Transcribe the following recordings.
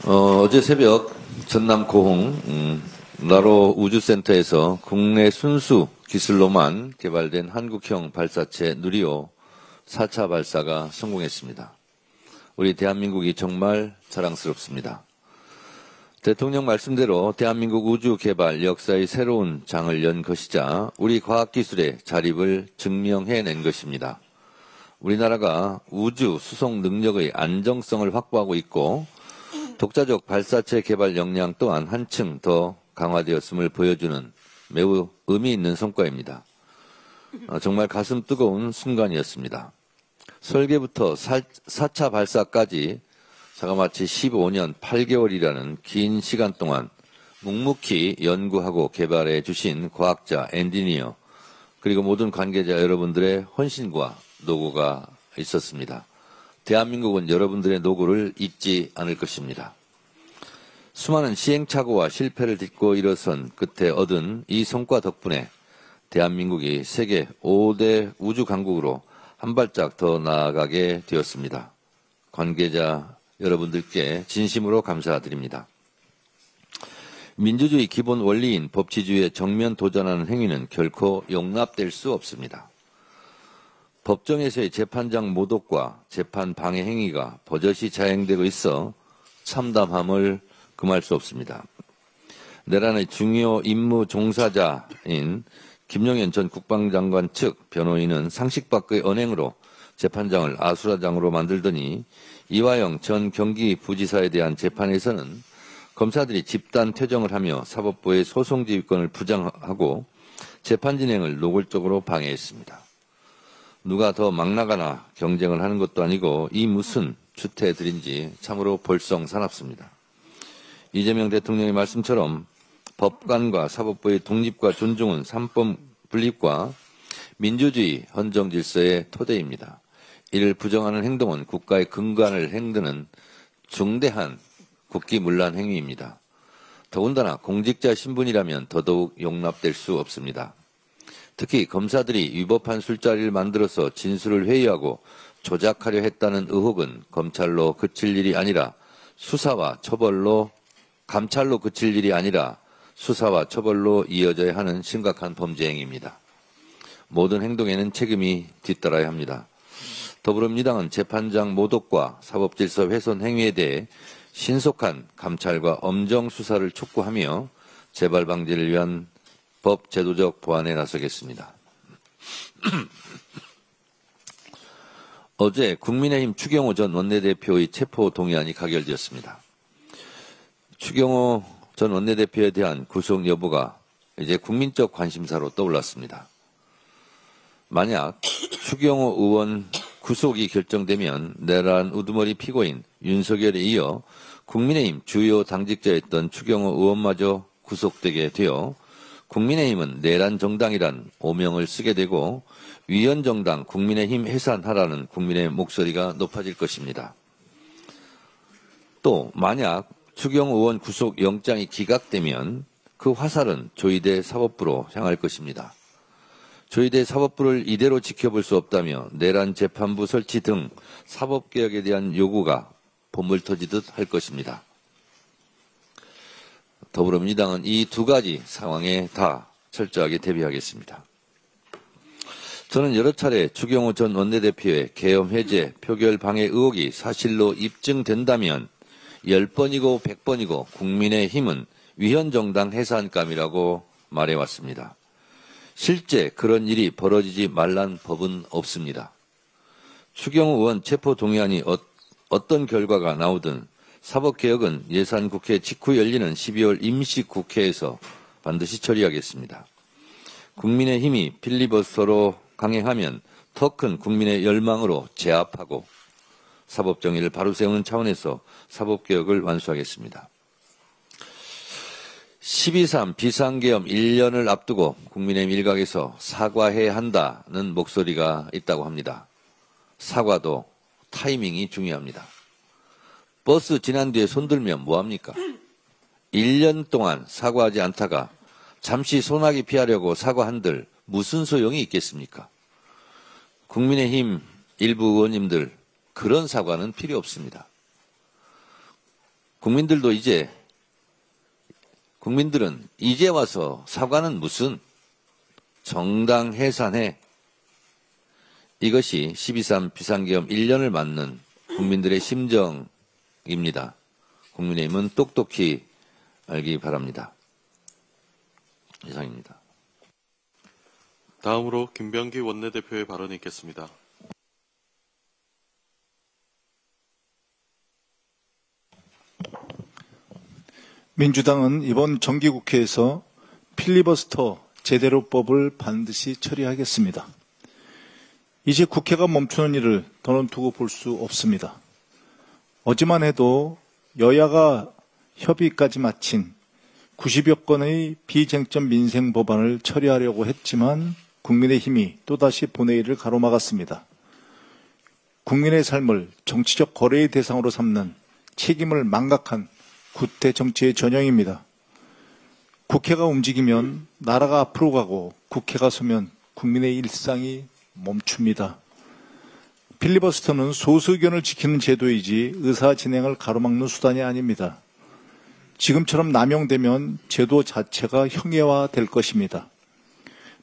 어제 새벽 전남 고흥 나로 우주센터에서 국내 순수 기술로만 개발된 한국형 발사체 누리호 4차 발사가 성공했습니다. 우리 대한민국이 정말 자랑스럽습니다. 대통령 말씀대로 대한민국 우주 개발 역사의 새로운 장을 연 것이자 우리 과학기술의 자립을 증명해낸 것입니다. 우리나라가 우주 수송 능력의 안정성을 확보하고 있고 독자적 발사체 개발 역량 또한 한층 더 강화되었음을 보여주는 매우 의미 있는 성과입니다. 정말 가슴 뜨거운 순간이었습니다. 설계부터 4차 발사까지 자그마치 15년 8개월이라는 긴 시간 동안 묵묵히 연구하고 개발해 주신 과학자, 엔지니어, 그리고 모든 관계자 여러분들의 헌신과 노고가 있었습니다. 대한민국은 여러분들의 노고를 잊지 않을 것입니다. 수많은 시행착오와 실패를 딛고 일어선 끝에 얻은 이 성과 덕분에 대한민국이 세계 5대 우주 강국으로 한 발짝 더 나아가게 되었습니다. 관계자 여러분들께 진심으로 감사드립니다. 민주주의 기본 원리인 법치주의에 정면 도전하는 행위는 결코 용납될 수 없습니다. 법정에서의 재판장 모독과 재판 방해 행위가 버젓이 자행되고 있어 참담함을 금할 수 없습니다. 내란의 중요 임무 종사자인 김용현 전 국방장관 측 변호인은 상식 밖의 언행으로 재판장을 아수라장으로 만들더니 이화영 전 경기부지사에 대한 재판에서는 검사들이 집단 퇴정을 하며 사법부의 소송지휘권을 부정하고 재판 진행을 노골적으로 방해했습니다. 누가 더 막 나가나 경쟁을 하는 것도 아니고 이 무슨 주태들인지 참으로 볼썽사납습니다. 이재명 대통령의 말씀처럼 법관과 사법부의 독립과 존중은 삼법 분립과 민주주의 헌정 질서의 토대입니다. 이를 부정하는 행동은 국가의 근간을 흔드는 중대한 국기문란 행위입니다. 더군다나 공직자 신분이라면 더더욱 용납될 수 없습니다. 특히 검사들이 위법한 술자리를 만들어서 진술을 회유하고 조작하려 했다는 의혹은 검찰로 그칠 일이 아니라 수사와 처벌로 감찰로 그칠 일이 아니라 수사와 처벌로 이어져야 하는 심각한 범죄 행위입니다. 모든 행동에는 책임이 뒤따라야 합니다. 더불어민주당은 재판장 모독과 사법질서 훼손 행위에 대해 신속한 감찰과 엄정 수사를 촉구하며 재발 방지를 위한 법 제도적 보완에 나서겠습니다. 어제 국민의힘 추경호 전 원내대표의 체포 동의안이 가결되었습니다. 추경호 전 원내대표에 대한 구속 여부가 이제 국민적 관심사로 떠올랐습니다. 만약 추경호 의원 구속이 결정되면 내란 우두머리 피고인 윤석열에 이어 국민의힘 주요 당직자였던 추경호 의원마저 구속되게 되어 국민의힘은 내란 정당이란 오명을 쓰게 되고 위헌정당 국민의힘 해산하라는 국민의 목소리가 높아질 것입니다. 또 만약 추경호 의원 구속 영장이 기각되면 그 화살은 조희대 사법부로 향할 것입니다. 조희대 사법부를 이대로 지켜볼 수 없다며 내란 재판부 설치 등 사법개혁에 대한 요구가 보물터지듯 할 것입니다. 더불어민주당은 이 두 가지 상황에 다 철저하게 대비하겠습니다. 저는 여러 차례 추경호 전 원내대표의 계엄 해제, 표결 방해 의혹이 사실로 입증된다면 10번이고 100번이고 국민의힘은 위헌정당 해산감이라고 말해왔습니다. 실제 그런 일이 벌어지지 말란 법은 없습니다. 추경호 의원 체포 동의안이 어떤 결과가 나오든 사법개혁은 예산국회 직후 열리는 12월 임시국회에서 반드시 처리하겠습니다. 국민의힘이 필리버스터로 강행하면 더 큰 국민의 열망으로 제압하고 사법정의를 바로 세우는 차원에서 사법개혁을 완수하겠습니다. 12.3 비상계엄 1년을 앞두고 국민의힘 일각에서 사과해야 한다는 목소리가 있다고 합니다. 사과도 타이밍이 중요합니다. 버스 지난 뒤에 손들면 뭐합니까? 1년 동안 사과하지 않다가 잠시 소나기 피하려고 사과한들 무슨 소용이 있겠습니까? 국민의힘 일부 의원님들 그런 사과는 필요 없습니다. 국민들은 이제 와서 사과는 무슨 정당 해산해. 이것이 12.3 비상계엄 1년을 맞는 국민들의 심정입니다. 국민의힘은 똑똑히 알기 바랍니다. 이상입니다. 다음으로 김병기 원내대표의 발언이 있겠습니다. 민주당은 이번 정기국회에서 필리버스터 제대로법을 반드시 처리하겠습니다. 이제 국회가 멈추는 일을 더는 두고 볼 수 없습니다. 어제만 해도 여야가 협의까지 마친 90여 건의 비쟁점 민생 법안을 처리하려고 했지만 국민의힘이 또다시 본회의를 가로막았습니다. 국민의 삶을 정치적 거래의 대상으로 삼는 책임을 망각한 구태 정치의 전형입니다. 국회가 움직이면 나라가 앞으로 가고 국회가 서면 국민의 일상이 멈춥니다. 필리버스터는 소수 의견을 지키는 제도이지 의사 진행을 가로막는 수단이 아닙니다. 지금처럼 남용되면 제도 자체가 형해화될 것입니다.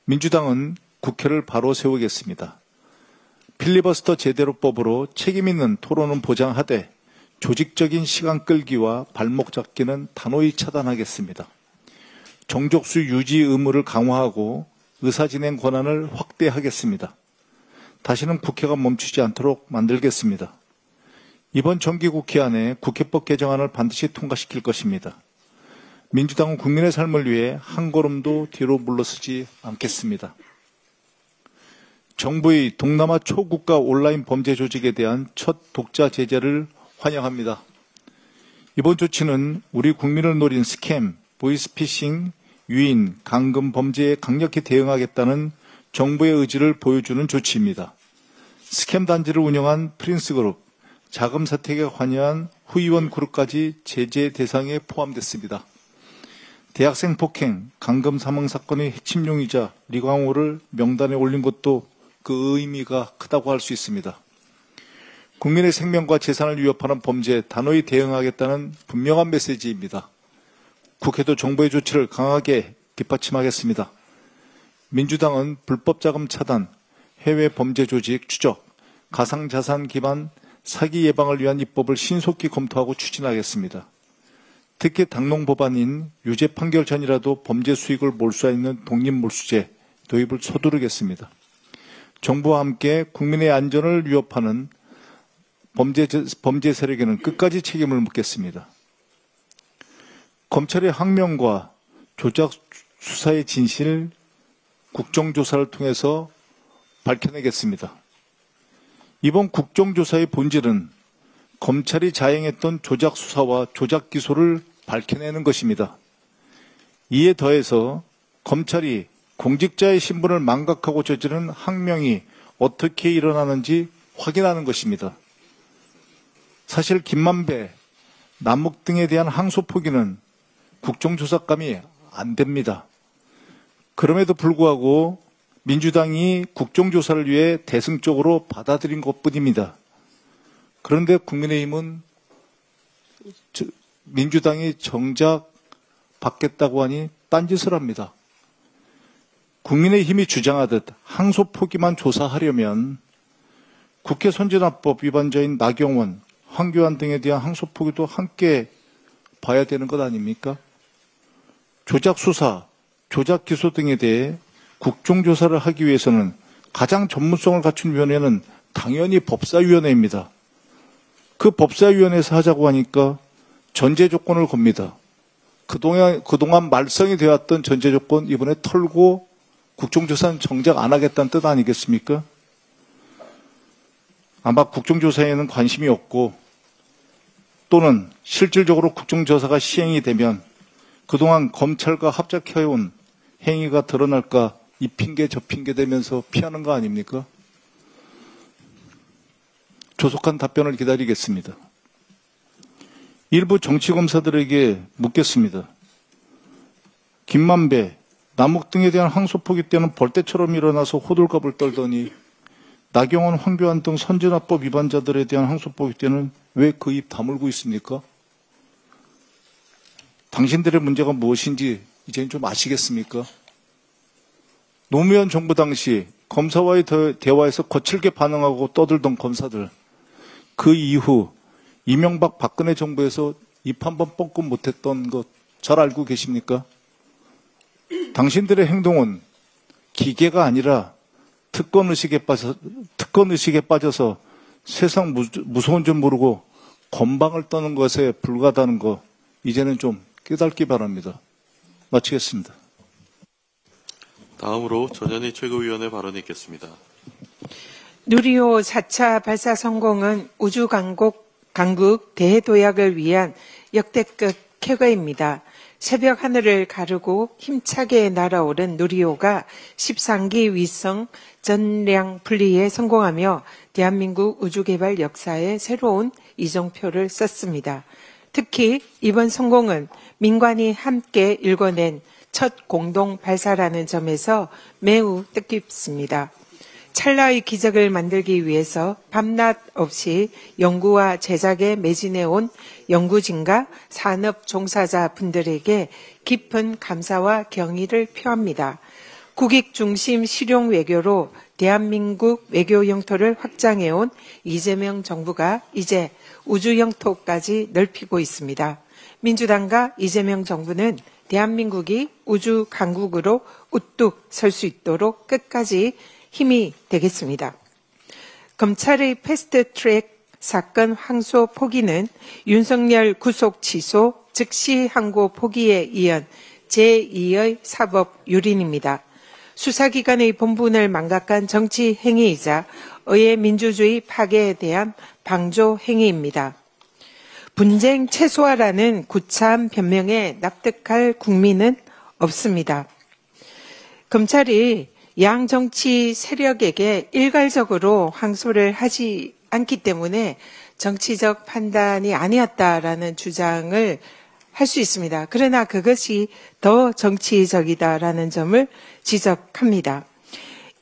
민주당은 국회를 바로 세우겠습니다. 필리버스터 제대로법으로 책임있는 토론은 보장하되 조직적인 시간 끌기와 발목 잡기는 단호히 차단하겠습니다. 정족수 유지 의무를 강화하고 의사진행 권한을 확대하겠습니다. 다시는 국회가 멈추지 않도록 만들겠습니다. 이번 정기국회 안에 국회법 개정안을 반드시 통과시킬 것입니다. 민주당은 국민의 삶을 위해 한 걸음도 뒤로 물러서지 않겠습니다. 정부의 동남아 초국가 온라인 범죄 조직에 대한 첫 독자 제재를 환영합니다. 이번 조치는 우리 국민을 노린 스캠, 보이스피싱, 유인, 감금 범죄에 강력히 대응하겠다는 정부의 의지를 보여주는 조치입니다. 스캠 단지를 운영한 프린스그룹, 자금 세탁에 관여한 후의원 그룹까지 제재 대상에 포함됐습니다. 대학생 폭행, 감금 사망 사건의 핵심용의자 리광호를 명단에 올린 것도 그 의미가 크다고 할 수 있습니다. 국민의 생명과 재산을 위협하는 범죄에 단호히 대응하겠다는 분명한 메시지입니다. 국회도 정부의 조치를 강하게 뒷받침하겠습니다. 민주당은 불법 자금 차단, 해외 범죄 조직 추적, 가상자산 기반 사기 예방을 위한 입법을 신속히 검토하고 추진하겠습니다. 특히 당론 법안인 유죄 판결 전이라도 범죄 수익을 몰수하는 독립몰수제 도입을 서두르겠습니다. 정부와 함께 국민의 안전을 위협하는 범죄 세력에는 끝까지 책임을 묻겠습니다. 검찰의 항명과 조작 수사의 진실 국정조사를 통해서 밝혀내겠습니다. 이번 국정조사의 본질은 검찰이 자행했던 조작 수사와 조작 기소를 밝혀내는 것입니다. 이에 더해서 검찰이 공직자의 신분을 망각하고 저지른 항명이 어떻게 일어나는지 확인하는 것입니다. 사실 김만배, 남욱 등에 대한 항소 포기는 국정조사감이 안 됩니다. 그럼에도 불구하고 민주당이 국정조사를 위해 대승적으로 받아들인 것뿐입니다. 그런데 국민의힘은 민주당이 정작 받겠다고 하니 딴짓을 합니다. 국민의힘이 주장하듯 항소 포기만 조사하려면 국회 선진화법 위반자인 나경원, 황교안 등에 대한 항소 포기도 함께 봐야 되는 것 아닙니까? 조작 수사, 조작 기소 등에 대해 국정조사를 하기 위해서는 가장 전문성을 갖춘 위원회는 당연히 법사위원회입니다. 그 법사위원회에서 하자고 하니까 전제 조건을 겁니다. 그동안 말썽이 되었던 전제 조건 이번에 털고 국정조사는 정작 안 하겠다는 뜻 아니겠습니까? 아마 국정조사에는 관심이 없고 또는 실질적으로 국정조사가 시행이 되면 그동안 검찰과 합작해온 행위가 드러날까 이 핑계 저 핑계 대면서 피하는 거 아닙니까? 조속한 답변을 기다리겠습니다. 일부 정치검사들에게 묻겠습니다. 김만배, 남욱 등에 대한 항소 포기 때는 벌떼처럼 일어나서 호들갑을 떨더니 나경원, 황교안 등 선진화법 위반자들에 대한 항소 포기 때는 왜 그 입 다물고 있습니까? 당신들의 문제가 무엇인지 이제는 좀 아시겠습니까? 노무현 정부 당시 검사와의 대화에서 거칠게 반응하고 떠들던 검사들, 그 이후 이명박 박근혜 정부에서 입 한 번 뻥끗 못했던 것 잘 알고 계십니까? 당신들의 행동은 기계가 아니라 특권의식에 빠져서 세상 무서운 줄 모르고 건방을 떠는 것에 불과하다는 거 이제는 좀 깨닫기 바랍니다. 마치겠습니다. 다음으로 전현희 최고위원의 발언이 있겠습니다. 누리호 4차 발사 성공은 우주 강국 대도약을 위한 역대급 쾌거입니다. 새벽 하늘을 가르고 힘차게 날아오른 누리호가 13기 위성 전량 분리에 성공하며 대한민국 우주개발 역사에 새로운 이정표를 썼습니다. 특히 이번 성공은 민관이 함께 일궈낸 첫 공동 발사라는 점에서 매우 뜻깊습니다. 찰나의 기적을 만들기 위해서 밤낮 없이 연구와 제작에 매진해온 연구진과 산업 종사자 분들에게 깊은 감사와 경의를 표합니다. 국익 중심 실용 외교로 대한민국 외교 영토를 확장해온 이재명 정부가 이제 우주 영토까지 넓히고 있습니다. 민주당과 이재명 정부는 대한민국이 우주 강국으로 우뚝 설 수 있도록 끝까지 힘이 되겠습니다. 검찰의 패스트트랙 사건 항소 포기는 윤석열 구속 취소 즉시 항고 포기에 이은 제2의 사법 유린입니다. 수사기관의 본분을 망각한 정치 행위이자 의회 민주주의 파괴에 대한 방조 행위입니다. 분쟁 최소화라는 구차한 변명에 납득할 국민은 없습니다. 검찰이 양 정치 세력에게 일괄적으로 항소를 하지 않기 때문에 정치적 판단이 아니었다라는 주장을 할 수 있습니다. 그러나 그것이 더 정치적이다라는 점을 지적합니다.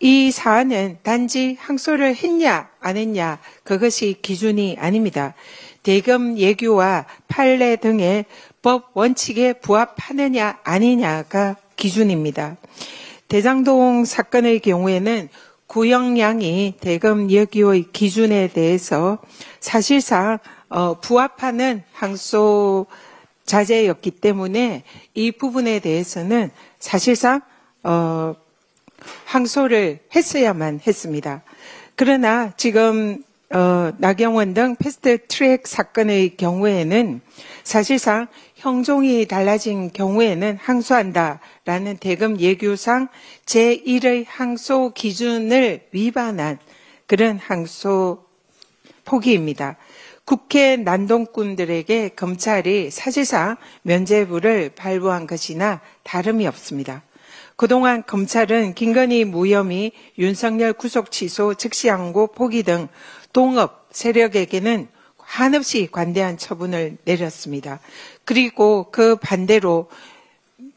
이 사안은 단지 항소를 했냐 안 했냐 그것이 기준이 아닙니다. 대검 예규와 판례 등의 법 원칙에 부합하느냐 아니냐가 기준입니다. 대장동 사건의 경우에는 구형량이 대검 예규의 기준에 대해서 사실상 부합하는 항소 자제였기 때문에 이 부분에 대해서는 사실상 항소를 했어야만 했습니다. 그러나 지금 나경원 등 패스트트랙 사건의 경우에는 사실상 형종이 달라진 경우에는 항소한다라는 대검 예규상 제1의 항소 기준을 위반한 그런 항소 포기입니다. 국회 난동꾼들에게 검찰이 사실상 면죄부를 발부한 것이나 다름이 없습니다. 그동안 검찰은 김건희 무혐의, 윤석열 구속 취소, 즉시 항고 포기 등 동업 세력에게는 한없이 관대한 처분을 내렸습니다. 그리고 그 반대로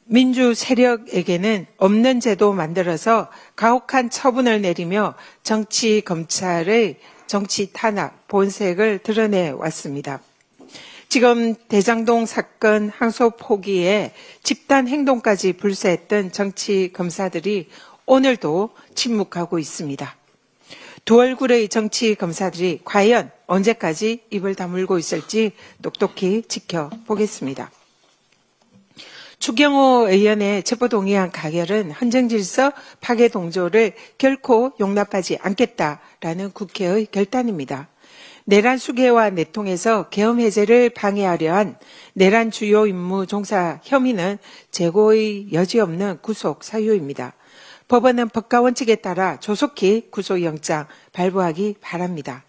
민주 세력에게는 없는 제도 만들어서 가혹한 처분을 내리며 정치 검찰의 정치 탄압 본색을 드러내 왔습니다. 지금 대장동 사건 항소 포기에 집단 행동까지 불사했던 정치 검사들이 오늘도 침묵하고 있습니다. 두 얼굴의 정치 검사들이 과연 언제까지 입을 다물고 있을지 똑똑히 지켜보겠습니다. 추경호 의원의 체포동의안 가결은 헌정질서 파괴 동조를 결코 용납하지 않겠다라는 국회의 결단입니다. 내란 수괴와 내통에서 계엄 해제를 방해하려 한 내란 주요 임무 종사 혐의는 재고의 여지없는 구속 사유입니다. 법원은 법과 원칙에 따라 조속히 구속영장 발부하기 바랍니다.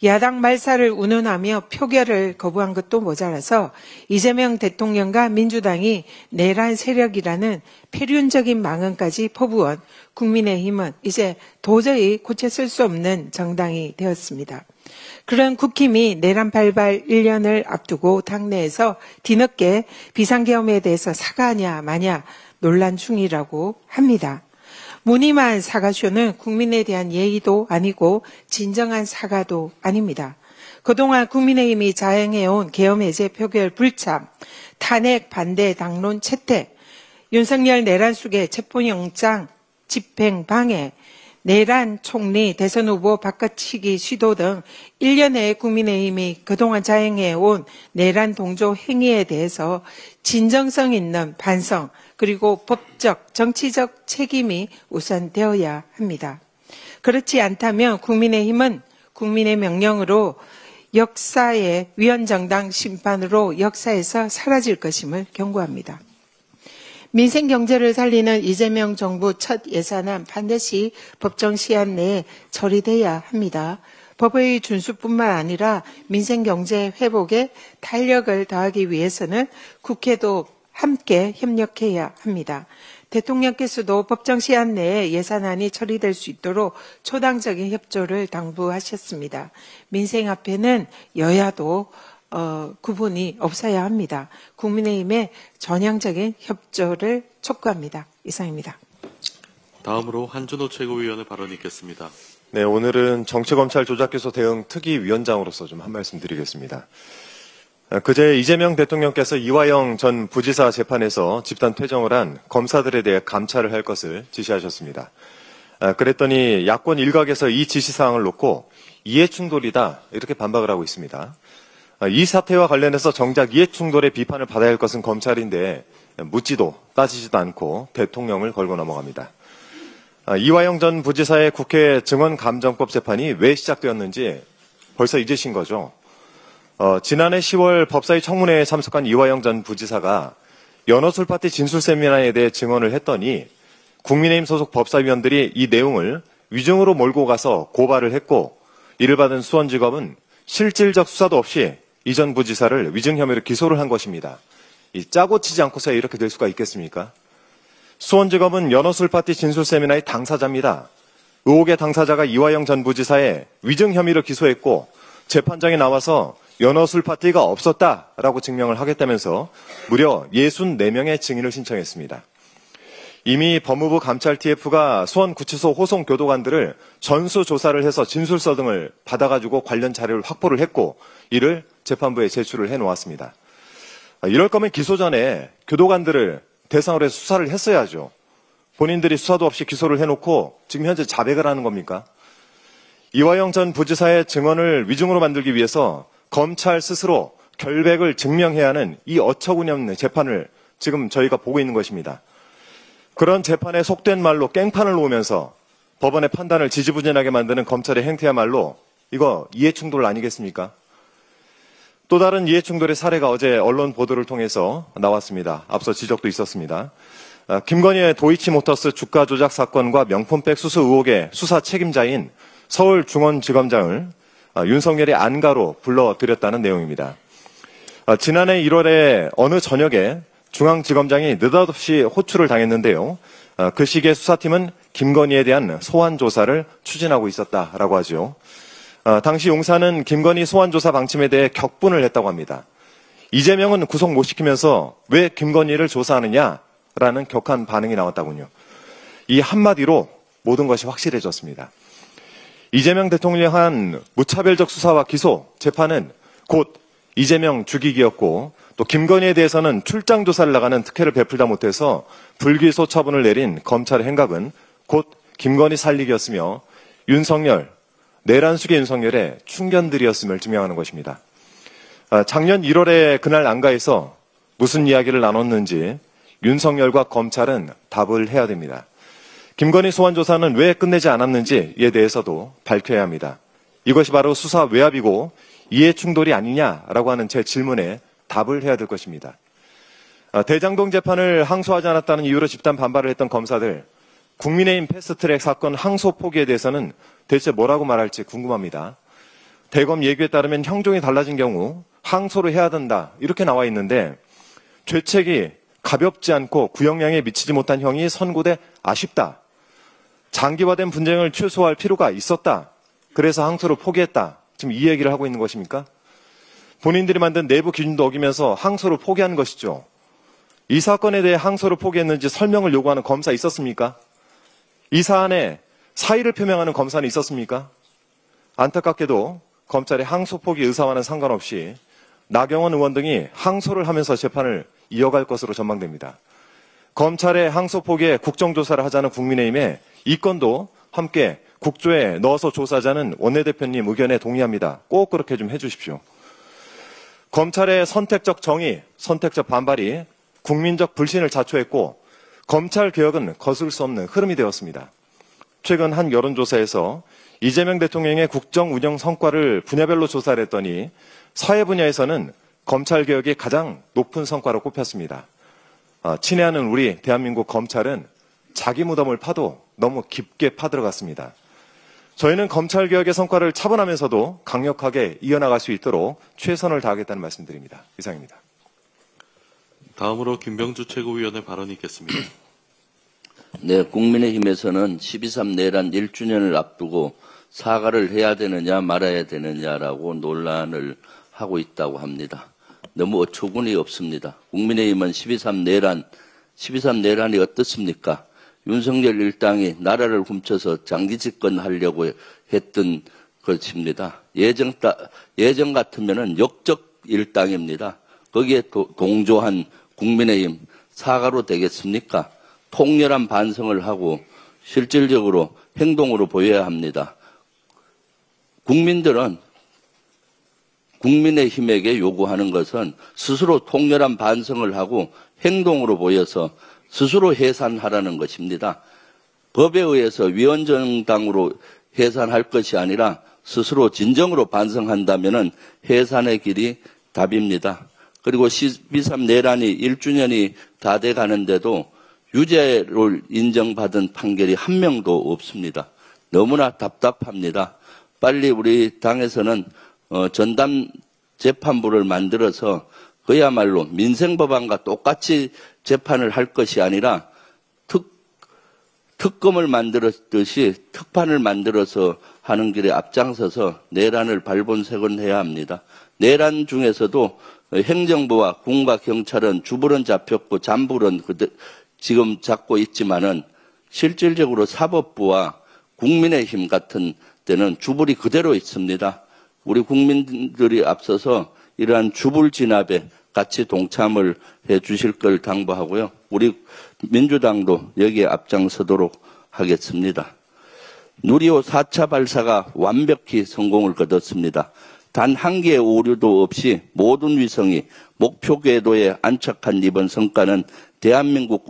야당 말살을 운운하며 표결을 거부한 것도 모자라서 이재명 대통령과 민주당이 내란 세력이라는 폐륜적인 망언까지 퍼부은 국민의힘은 이제 도저히 고쳐쓸 수 없는 정당이 되었습니다. 그런 국힘이 내란 발발 1년을 앞두고 당내에서 뒤늦게 비상계엄에 대해서 사과하냐 마냐 논란 중이라고 합니다. 무늬만 사과쇼는 국민에 대한 예의도 아니고 진정한 사과도 아닙니다. 그동안 국민의힘이 자행해온 계엄해제 표결 불참, 탄핵 반대 당론 채택, 윤석열 내란 수계 체포영장 집행 방해, 내란 총리 대선 후보 바꿔치기 시도 등 1년의 국민의힘이 그동안 자행해온 내란 동조 행위에 대해서 진정성 있는 반성 그리고 법적, 정치적 책임이 우선되어야 합니다. 그렇지 않다면 국민의힘은 국민의 명령으로 역사의 위헌정당 심판으로 역사에서 사라질 것임을 경고합니다. 민생 경제를 살리는 이재명 정부 첫 예산안 반드시 법정 시한 내에 처리돼야 합니다. 법의 준수뿐만 아니라 민생 경제 회복에 탄력을 더하기 위해서는 국회도 함께 협력해야 합니다. 대통령께서도 법정 시한 내에 예산안이 처리될 수 있도록 초당적인 협조를 당부하셨습니다. 민생 앞에는 여야도 구분이 없어야 합니다. 국민의힘의 전향적인 협조를 촉구합니다. 이상입니다. 다음으로 한준호 최고위원의 발언이 있겠습니다. 네, 오늘은 정치검찰 조작기소 대응 특위위원장으로서 좀 한 말씀 드리겠습니다. 그제 이재명 대통령께서 이화영 전 부지사 재판에서 집단 퇴정을 한 검사들에 대해 감찰을 할 것을 지시하셨습니다. 그랬더니 야권 일각에서 이 지시사항을 놓고 이해충돌이다 이렇게 반박을 하고 있습니다. 이 사태와 관련해서 정작 이해충돌의 비판을 받아야 할 것은 검찰인데 묻지도 따지지도 않고 대통령을 걸고 넘어갑니다. 이화영 전 부지사의 국회 증언감정법 재판이 왜 시작되었는지 벌써 잊으신 거죠. 지난해 10월 법사위 청문회에 참석한 이화영 전 부지사가 연어술파티 진술 세미나에 대해 증언을 했더니 국민의힘 소속 법사위원들이 이 내용을 위증으로 몰고 가서 고발을 했고 이를 받은 수원지검은 실질적 수사도 없이 이 전 부지사를 위증 혐의로 기소를 한 것입니다. 이 짜고 치지 않고서 이렇게 될 수가 있겠습니까? 수원지검은 연어술파티 진술 세미나의 당사자입니다. 의혹의 당사자가 이화영 전 부지사의 위증 혐의로 기소했고 재판장에 나와서 연어술파티가 없었다라고 증명을 하겠다면서 무려 64명의 증인을 신청했습니다. 이미 법무부 감찰 TF가 수원구치소 호송 교도관들을 전수조사를 해서 진술서 등을 받아가지고 관련 자료를 확보를 했고 이를 재판부에 제출을 해놓았습니다. 이럴 거면 기소 전에 교도관들을 대상으로 해서 수사를 했어야죠. 본인들이 수사도 없이 기소를 해놓고 지금 현재 자백을 하는 겁니까? 이화영 전 부지사의 증언을 위증으로 만들기 위해서 검찰 스스로 결백을 증명해야 하는 이 어처구니없는 재판을 지금 저희가 보고 있는 것입니다. 그런 재판에 속된 말로 깽판을 놓으면서 법원의 판단을 지지부진하게 만드는 검찰의 행태야말로 이거 이해충돌 아니겠습니까? 또 다른 이해충돌의 사례가 어제 언론 보도를 통해서 나왔습니다. 앞서 지적도 있었습니다. 김건희의 도이치모터스 주가 조작 사건과 명품백 수수 의혹의 수사 책임자인 서울중원지검장을 윤석열의 안가로 불러들였다는 내용입니다. 지난해 1월에 어느 저녁에 중앙지검장이 느닷없이 호출을 당했는데요. 그 시기에 수사팀은 김건희에 대한 소환 조사를 추진하고 있었다라고 하죠. 당시 용사는 김건희 소환 조사 방침에 대해 격분을 했다고 합니다. 이재명은 구속 못 시키면서 왜 김건희를 조사하느냐라는 격한 반응이 나왔다군요. 이 한마디로 모든 것이 확실해졌습니다. 이재명 대통령 한 무차별적 수사와 기소, 재판은 곧 이재명 죽이기였고 또 김건희에 대해서는 출장 조사를 나가는 특혜를 베풀다 못해서 불기소 처분을 내린 검찰의 행각은 곧 김건희 살리기였으며 윤석열, 내란 수계 윤석열의 충견들이었음을 증명하는 것입니다. 작년 1월에 그날 안가에서 무슨 이야기를 나눴는지 윤석열과 검찰은 답을 해야 됩니다. 김건희 소환 조사는 왜 끝내지 않았는지에 대해서도 밝혀야 합니다. 이것이 바로 수사 외압이고 이해충돌이 아니냐라고 하는 제 질문에 답을 해야 될 것입니다. 대장동 재판을 항소하지 않았다는 이유로 집단 반발을 했던 검사들, 국민의힘 패스트트랙 사건 항소 포기에 대해서는 대체 뭐라고 말할지 궁금합니다. 대검 예규에 따르면 형종이 달라진 경우 항소를 해야 된다 이렇게 나와 있는데 죄책이 가볍지 않고 구형량에 미치지 못한 형이 선고돼 아쉽다. 장기화된 분쟁을 최소화할 필요가 있었다. 그래서 항소를 포기했다. 지금 이 얘기를 하고 있는 것입니까? 본인들이 만든 내부 기준도 어기면서 항소를 포기한 것이죠. 이 사건에 대해 항소를 포기했는지 설명을 요구하는 검사 있었습니까? 이 사안에 사의를 표명하는 검사는 있었습니까? 안타깝게도 검찰의 항소포기 의사와는 상관없이 나경원 의원 등이 항소를 하면서 재판을 이어갈 것으로 전망됩니다. 검찰의 항소포기에 국정조사를 하자는 국민의힘의 이 건도 함께 국조에 넣어서 조사하자는 원내대표님 의견에 동의합니다. 꼭 그렇게 좀 해주십시오. 검찰의 선택적 정의, 선택적 반발이 국민적 불신을 자초했고 검찰 개혁은 거슬 수 없는 흐름이 되었습니다. 최근 한 여론조사에서 이재명 대통령의 국정 운영 성과를 분야별로 조사를 했더니 사회 분야에서는 검찰 개혁이 가장 높은 성과로 꼽혔습니다. 친애하는 우리 대한민국 검찰은 자기 무덤을 파도 너무 깊게 파들어갔습니다. 저희는 검찰 개혁의 성과를 차분하면서도 강력하게 이어나갈 수 있도록 최선을 다하겠다는 말씀드립니다. 이상입니다. 다음으로 김병주 최고위원의 발언이 있겠습니다. 네, 국민의힘에서는 12.3 내란 1주년을 앞두고 사과를 해야 되느냐 말아야 되느냐라고 논란을 하고 있다고 합니다. 너무 어처구니 없습니다. 국민의힘은 12.3 내란이 어떻습니까? 윤석열 일당이 나라를 훔쳐서 장기 집권하려고 했던 것입니다. 예전 같으면은 역적 일당입니다. 거기에 동조한 국민의힘 사과로 되겠습니까? 통렬한 반성을 하고 실질적으로 행동으로 보여야 합니다. 국민들은 국민의힘에게 요구하는 것은 스스로 통렬한 반성을 하고 행동으로 보여서 스스로 해산하라는 것입니다. 법에 의해서 위헌정당으로 해산할 것이 아니라 스스로 진정으로 반성한다면 해산의 길이 답입니다. 그리고 12.3 내란이 1주년이 다 돼 가는데도 유죄를 인정받은 판결이 한 명도 없습니다. 너무나 답답합니다. 빨리 우리 당에서는 전담 재판부를 만들어서 그야말로 민생법안과 똑같이 재판을 할 것이 아니라 특검을 만들었듯이 특판을 만들어서 하는 길에 앞장서서 내란을 발본색원해야 합니다. 내란 중에서도 행정부와 군과 경찰은 주불은 잡혔고 잔불은 지금 잡고 있지만은 실질적으로 사법부와 국민의힘 같은 데는 주불이 그대로 있습니다. 우리 국민들이 앞서서 이러한 주불 진압에 같이 동참을 해 주실 걸 당부하고요. 우리 민주당도 여기에 앞장서도록 하겠습니다. 누리호 4차 발사가 완벽히 성공을 거뒀습니다. 단 한 개의 오류도 없이 모든 위성이 목표 궤도에 안착한 이번 성과는 대한민국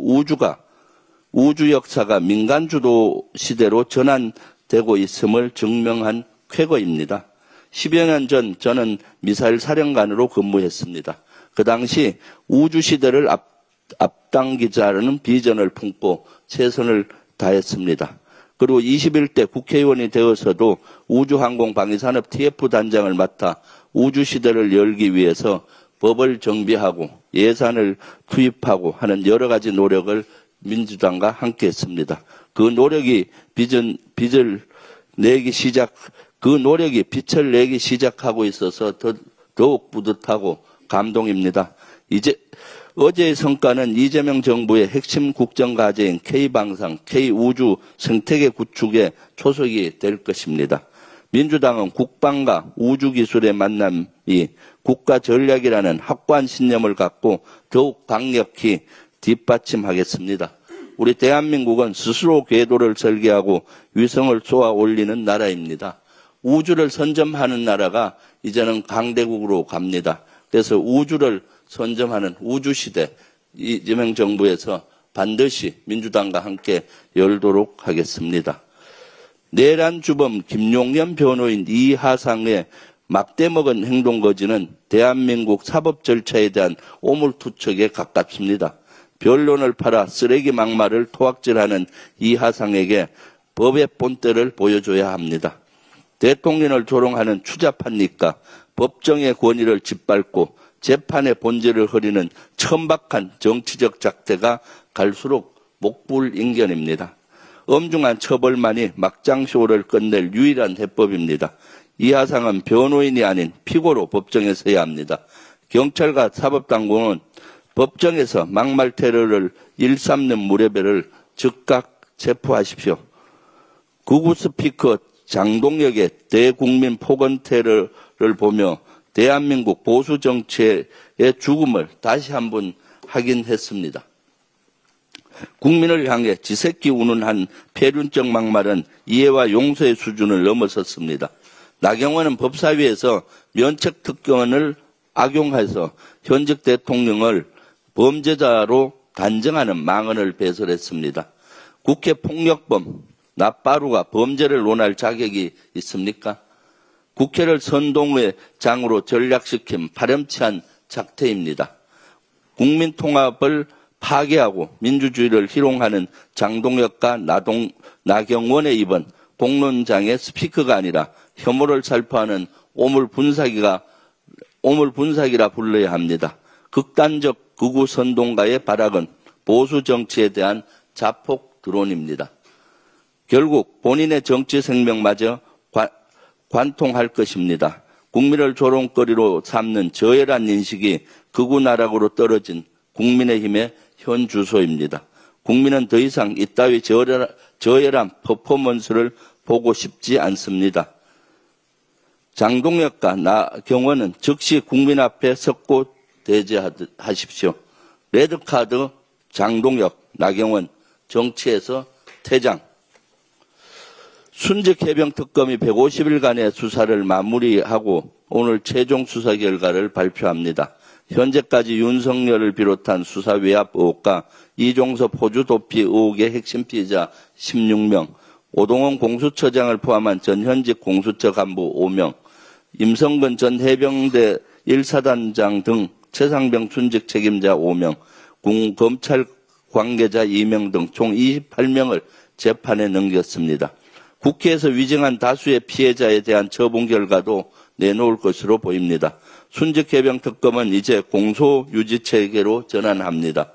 우주 역사가 민간 주도 시대로 전환되고 있음을 증명한 쾌거입니다. 10여 년 전 저는 미사일 사령관으로 근무했습니다. 그 당시 우주 시대를 앞당기자라는 비전을 품고 최선을 다했습니다. 그리고 21대 국회의원이 되어서도 우주항공방위산업 TF단장을 맡아 우주시대를 열기 위해서 법을 정비하고 예산을 투입하고 하는 여러 가지 노력을 민주당과 함께 했습니다. 그 노력이 빛을 내기 시작하고 있어서 더욱 뿌듯하고 감동입니다. 어제의 성과는 이재명 정부의 핵심 국정과제인 K방산, K우주 생태계 구축의 초석이 될 것입니다. 민주당은 국방과 우주기술의 만남이 국가 전략이라는 확고한 신념을 갖고 더욱 강력히 뒷받침하겠습니다. 우리 대한민국은 스스로 궤도를 설계하고 위성을 쏘아 올리는 나라입니다. 우주를 선점하는 나라가 이제는 강대국으로 갑니다. 그래서 우주를 선점하는 우주시대 이재명 정부에서 반드시 민주당과 함께 열도록 하겠습니다. 내란 주범 김용현 변호인 이하상의 막대먹은 행동거지는 대한민국 사법 절차에 대한 오물투척에 가깝습니다. 변론을 팔아 쓰레기 막말을 토악질하는 이하상에게 법의 본때를 보여줘야 합니다. 대통령을 조롱하는 추잡한 입과 법정의 권위를 짓밟고 재판의 본질을 흐리는 천박한 정치적 작태가 갈수록 목불인견입니다. 엄중한 처벌만이 막장쇼를 끝낼 유일한 해법입니다. 이하상은 변호인이 아닌 피고로 법정에 서야 합니다. 경찰과 사법당국은 법정에서 막말 테러를 일삼는 무례배를 즉각 체포하십시오. 구구 스피커 장동혁의 대국민 폭언 테러를 보며 대한민국 보수 정치의 죽음을 다시 한번 확인했습니다. 국민을 향해 지새끼 우는 한 폐륜적 막말은 이해와 용서의 수준을 넘어섰습니다. 나경원은 법사위에서 면책특권을 악용해서 현직 대통령을 범죄자로 단정하는 망언을 배설했습니다. 국회 폭력범 나빠루가 범죄를 논할 자격이 있습니까? 국회를 선동의 장으로 전략시킨 파렴치한 작태입니다. 국민 통합을 파괴하고 민주주의를 희롱하는 장동혁과 나경원의 입은 공론장의 스피커가 아니라 혐오를 살포하는 오물분사기라 불러야 합니다. 극단적 극우 선동가의 발악은 보수 정치에 대한 자폭 드론입니다. 결국 본인의 정치 생명마저 관통할 것입니다. 국민을 조롱거리로 삼는 저열한 인식이 극우 나락으로 떨어진 국민의힘의 현 주소입니다. 국민은 더 이상 이따위 저열한 퍼포먼스를 보고 싶지 않습니다. 장동혁과 나경원은 즉시 국민 앞에 섰고 대제하십시오. 레드카드 장동혁, 나경원 정치에서 퇴장. 순직해병특검이 150일간의 수사를 마무리하고 오늘 최종 수사 결과를 발표합니다. 현재까지 윤석열을 비롯한 수사 외압 의혹과 이종섭 호주 도피 의혹의 핵심 피해자 16명, 오동원 공수처장을 포함한 전현직 공수처 간부 5명, 임성근 전 해병대 1사단장 등 최상병 순직 책임자 5명, 검찰 관계자 2명 등 총 28명을 재판에 넘겼습니다. 국회에서 위증한 다수의 피해자에 대한 처분 결과도 내놓을 것으로 보입니다. 순직해병특검은 이제 공소유지체계로 전환합니다.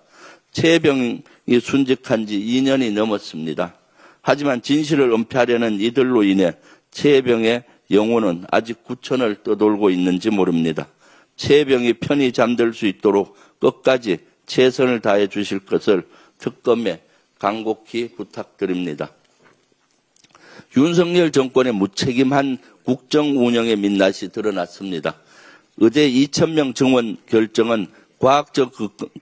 최해병이 순직한 지 2년이 넘었습니다. 하지만 진실을 은폐하려는 이들로 인해 최해병의 영혼은 아직 구천을 떠돌고 있는지 모릅니다. 최해병이 편히 잠들 수 있도록 끝까지 최선을 다해 주실 것을 특검에 간곡히 부탁드립니다. 윤석열 정권의 무책임한 국정 운영의 민낯이 드러났습니다. 의대 2,000명 증원 결정은 과학적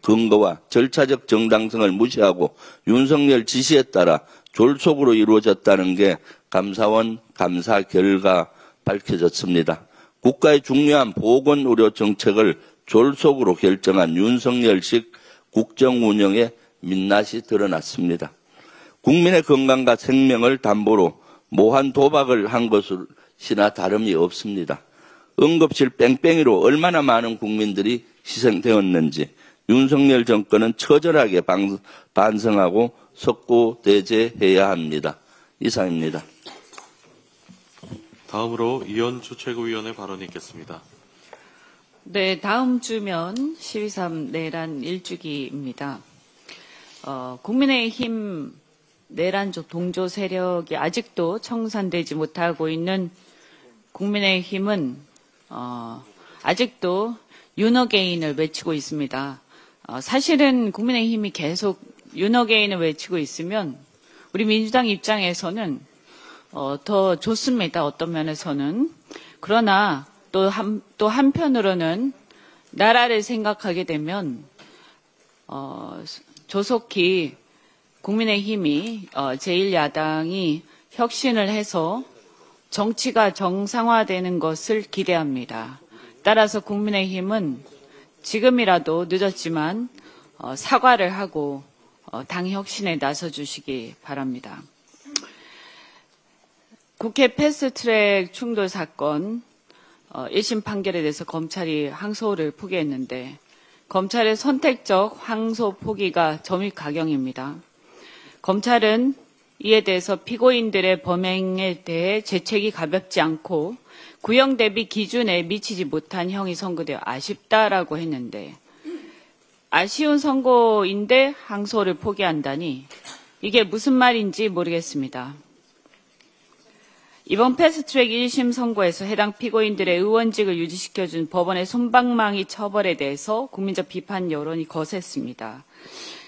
근거와 절차적 정당성을 무시하고 윤석열 지시에 따라 졸속으로 이루어졌다는 게 감사원 감사 결과 밝혀졌습니다. 국가의 중요한 보건의료 정책을 졸속으로 결정한 윤석열식 국정 운영의 민낯이 드러났습니다. 국민의 건강과 생명을 담보로 모한 도박을 한 것이나 다름이 없습니다. 응급실 뺑뺑이로 얼마나 많은 국민들이 희생되었는지 윤석열 정권은 처절하게 반성하고 석고대죄해야 합니다. 이상입니다. 다음으로 이현주 최고위원의 발언이 있겠습니다. 네, 다음 주면 12.3 내란 1주기입니다. 국민의힘 내란적 동조 세력이 아직도 청산되지 못하고 있는 국민의힘은 아직도 윤어게인을 외치고 있습니다. 사실은 국민의힘이 계속 윤어게인을 외치고 있으면 우리 민주당 입장에서는 더 좋습니다. 어떤 면에서는. 그러나 또 한편으로는 나라를 생각하게 되면 조속히 국민의힘이 제1야당이 혁신을 해서 정치가 정상화되는 것을 기대합니다. 따라서 국민의힘은 지금이라도 늦었지만 사과를 하고 당 혁신에 나서주시기 바랍니다. 국회 패스트트랙 충돌 사건 1심 판결에 대해서 검찰이 항소를 포기했는데 검찰의 선택적 항소 포기가 점입가경입니다. 검찰은 이에 대해서 피고인들의 범행에 대해 죄책이 가볍지 않고 구형 대비 기준에 미치지 못한 형이 선고되어 아쉽다라고 했는데 아쉬운 선고인데 항소를 포기한다니 이게 무슨 말인지 모르겠습니다. 이번 패스트트랙 1심 선고에서 해당 피고인들의 의원직을 유지시켜준 법원의 솜방망이 처벌에 대해서 국민적 비판 여론이 거셌습니다.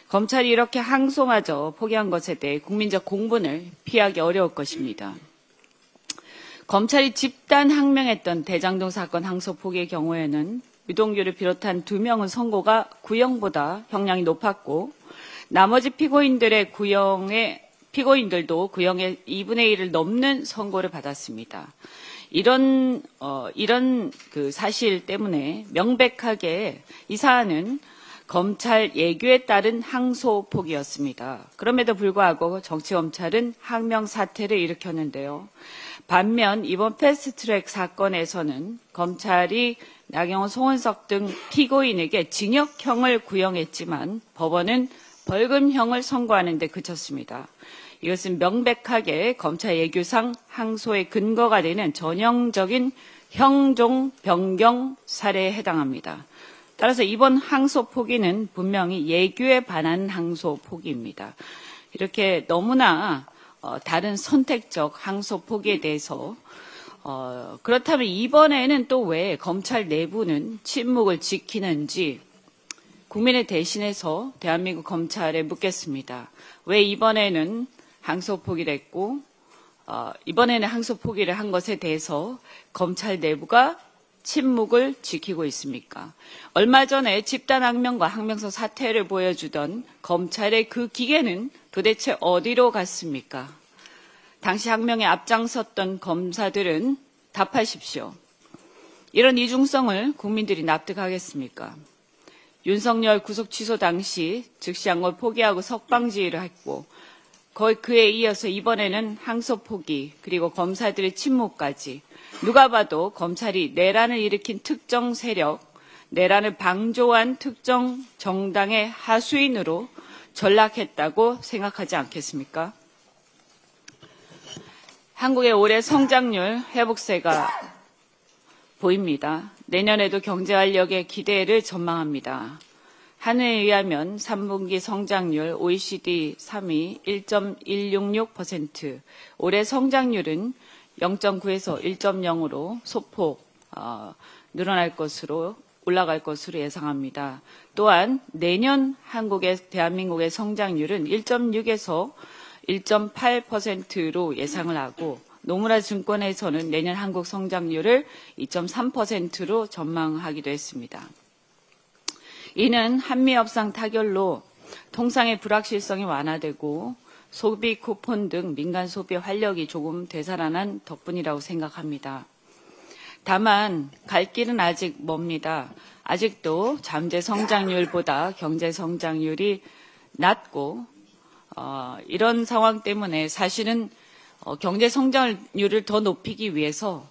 검찰이 이렇게 항소마저 포기한 것에 대해 국민적 공분을 피하기 어려울 것입니다. 검찰이 집단 항명했던 대장동 사건 항소 포기의 경우에는 유동규를 비롯한 2명의 선고가 구형보다 형량이 높았고 나머지 피고인들도 구형의 2분의 1을 넘는 선고를 받았습니다. 이런 그 사실 때문에 명백하게 이 사안은 검찰 예규에 따른 항소 포기였습니다. 그럼에도 불구하고 정치검찰은 항명 사태를 일으켰는데요. 반면 이번 패스트트랙 사건에서는 검찰이 나경원, 송원석 등 피고인에게 징역형을 구형했지만 법원은 벌금형을 선고하는 데 그쳤습니다. 이것은 명백하게 검찰 예규상 항소의 근거가 되는 전형적인 형종 변경 사례에 해당합니다. 따라서 이번 항소 포기는 분명히 예규에 반한 항소 포기입니다. 이렇게 너무나 다른 선택적 항소 포기에 대해서 그렇다면 이번에는 또 왜 검찰 내부는 침묵을 지키는지 국민을 대신해서 대한민국 검찰에 묻겠습니다. 왜 이번에는 항소 포기를 했고 이번에는 항소 포기를 한 것에 대해서 검찰 내부가 침묵을 지키고 있습니까? 얼마 전에 집단 항명과 항명서 사태를 보여주던 검찰의 그 기계는 도대체 어디로 갔습니까? 당시 항명에 앞장섰던 검사들은 답하십시오. 이런 이중성을 국민들이 납득하겠습니까? 윤석열 구속 취소 당시 즉시 항고를 포기하고 석방지휘를 했고 그에 이어서 이번에는 항소 포기 그리고 검사들의 침묵까지 누가 봐도 검찰이 내란을 일으킨 특정 세력, 내란을 방조한 특정 정당의 하수인으로 전락했다고 생각하지 않겠습니까? 한국의 올해 성장률 회복세가 보입니다. 내년에도 경제 활력의 기대를 전망합니다. 한해에 의하면 3분기 성장률 OECD 3위 1.166%, 올해 성장률은 0.9에서 1.0으로 소폭 올라갈 것으로 예상합니다. 또한 내년 대한민국의 성장률은 1.6에서 1.8%로 예상을 하고 노무라 증권에서는 내년 한국 성장률을 2.3%로 전망하기도 했습니다. 이는 한미 협상 타결로 통상의 불확실성이 완화되고 소비 쿠폰 등 민간 소비의 활력이 조금 되살아난 덕분이라고 생각합니다. 다만 갈 길은 아직 멉니다. 아직도 잠재 성장률보다 경제 성장률이 낮고 이런 상황 때문에 사실은 경제 성장률을 더 높이기 위해서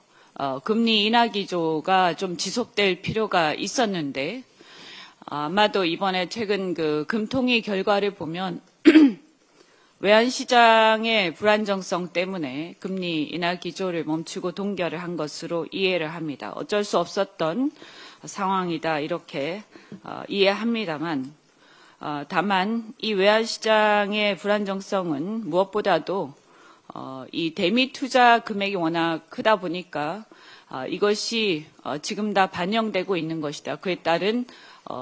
금리 인하 기조가 좀 지속될 필요가 있었는데 아마도 이번에 최근 그 금통위 결과를 보면 외환시장의 불안정성 때문에 금리 인하 기조를 멈추고 동결을 한 것으로 이해를 합니다. 어쩔 수 없었던 상황이다 이렇게 이해합니다만 다만 이 외환시장의 불안정성은 무엇보다도 이 대미 투자 금액이 워낙 크다 보니까 이것이 지금 다 반영되고 있는 것이다. 그에 따른